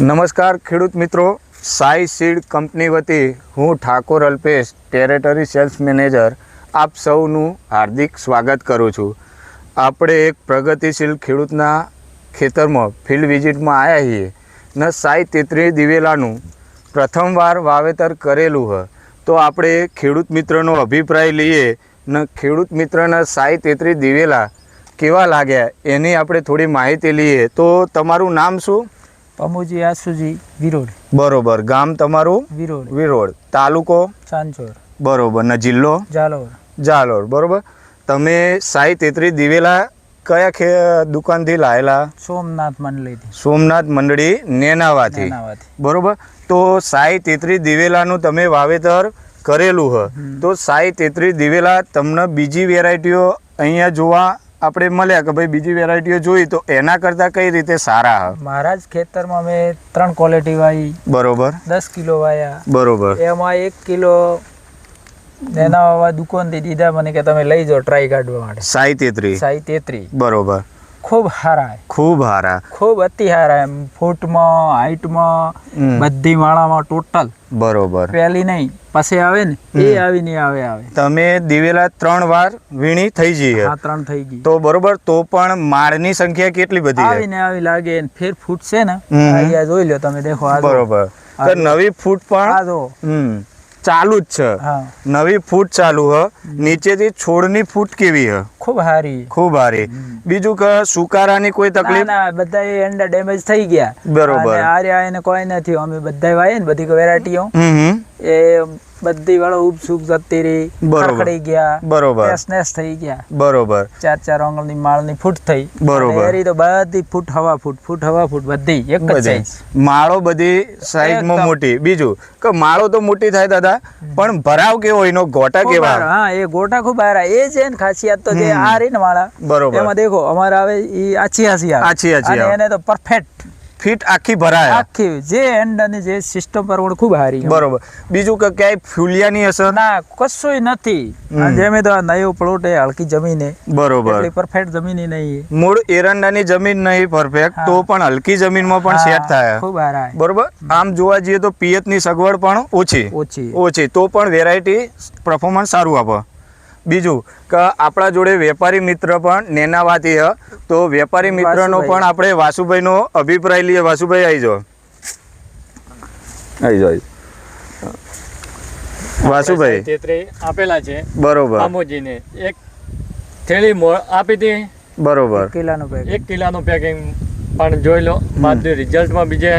નમસ્કાર ખેડૂત મિત્રો, સાઈ સીડ કંપની વતી હું Thakor Alpesh, territory sales manager, આપ સૌનું હાર્દિક સ્વાગત કરું છું. આપણે એક પ્રગતિશીલ ખેડૂતના ખેતરમાં ફિલ્ડ વિઝિટમાં આવ્યા છીએ ને સાઈ 33 દિવેલાનું પ્રથમવાર વાવેતર કરેલું હોય, તો આપણે ખેડૂત મિત્રનો અભિપ્રાય લઈએ ને ખેડૂત મિત્રના સાઈ 33 દિવેલા કેવા લાગ્યા એની આપણે થોડી માહિતી લઈએ. તો તમારું નામ શું? અમુજી આસુજી વિરોડ. બરોબર. ગામ તમારું? વિરોડ. તાલુકો? ચાંચોર. બરોબર. ને જિલ્લો? જાલોર. બરોબર. તમે સાઈ 33 દિવેલા કયા દુકાનથી લાયેલા? સોમનાથ મંડળી નેનાવાથી. બરોબર. તો સાઈ 33 દિવેલાનું તમે વાવેતર કરેલું હોય, તો સાઈ 33 દિવેલા તમને બીજી વેરાયટીઓ અહીંયા જોવા આપણે મળ્યા કે ભાઈ બીજી વેરાયટીઓ જોઈ તો એના કરતાં કઈ રીતે સારા હોય? મારા જ ખેતરમાં મેં 3 ક્વોલિટી વાવી. બરોબર. 10 કિલો વાયા. બરોબર. એમાં 1 કિલો નેના વાવા દુકાનથી દીધા મને કે તમે લઈ જાઓ ટ્રાય કાઢવા માટે. સાઈ 33. બરોબર. ખૂબ સારા. ખૂબ અતિ સારા. એમ ફૂટમાં, હાઈટમાં, બધી માળામાં ટોટલ. બરોબર. પહેલી નહીં પછી આવે ને એ આવી નહીં આવે. તમે દિવેલા 3 વાર વીણી થઈ ગઈ? હા, 3 થઈ ગઈ. તો બરોબર. તો પણ માળની સંખ્યા કેટલી બધી આવી લાગે? ફેર ફૂટ છે ને અહીંયા જોઈ લો તમે, દેખો આ. બરોબર. તો નવી ફૂટ પણ ચાલુ જ છે. નવી ફૂટ ચાલુ હ. નીચેથી છોડની ફૂટ કેવી હ? ખૂબ સારી. બીજું કે સુકારાની કોઈ તકલીફ? ના, બધા એંડા ડેમેજ થઈ ગયા. બરોબર. આર્યા એને કોઈ નથી. અમે બધા વાય ને બધી વેરાયટીઓ એ બધી વાળો ઉપસુક જતી રહી, ખખડી ગયા. બરોબર. નેસ થઈ ગયા. બરોબર. 4 આંગળની માળની ફૂટ થઈ. બરોબર. એરી તો બધી ફૂટ હવા ફૂટ બધી એક જ સાઈઝ. માળો બધી સાઈઝમાં મોટી. બીજું કે માળો તો મોટી થાય દાદા, પણ ભરાવ કેવો એનો? ગોટા કેવા? હા, એ ગોટા ખૂબ સારા. એ છે ને ખાસિયત તો જે આ રહી ને માળા. બરોબર. એમાં દેખો અમારે આવે ઈ આછી આવે. એને તો પરફેક્ટ ફીટ આખી ભરાય. આખી જે એન્ડ અને જે સિસ્ટમ પર ખૂબ સારી. બરોબર. બીજું કે ક્યાંય ફૂલિયાની અસર? ના, કશું નથી. જેમે તો નયો પ્લોટ એ હલકી જમીન. બરોબર. એટલી પરફેક્ટ જમીન નહીં. મૂળ એરંડાની જમીન નહીં પરફેક્ટ, તો પણ હલકી જમીનમાં પણ સેટ થાય. ખૂબ સારા. બરોબર. આમ જોવા જઈએ તો પિયતની સગવડ પણ ઓછી, તો પણ વેરાયટી પરફોર્મન્સ સારું આપે. બીજું કે આપણા જોડે વેપારી મિત્ર પણ નેનાવાથી હ, તો વેપારી મિત્રનો પણ આપણે વાસુભાઈનો અભિપ્રાય લઈએ. વાસુભાઈ આવી જાઓ. વાસુભાઈ આપેલા છે. બરોબર. આમોજીને એક થેલી આપી હતી. બરોબર. 1 કિલોનું પેકિંગ પણ જોઈ લો. બાદ રિઝલ્ટમાં બીજે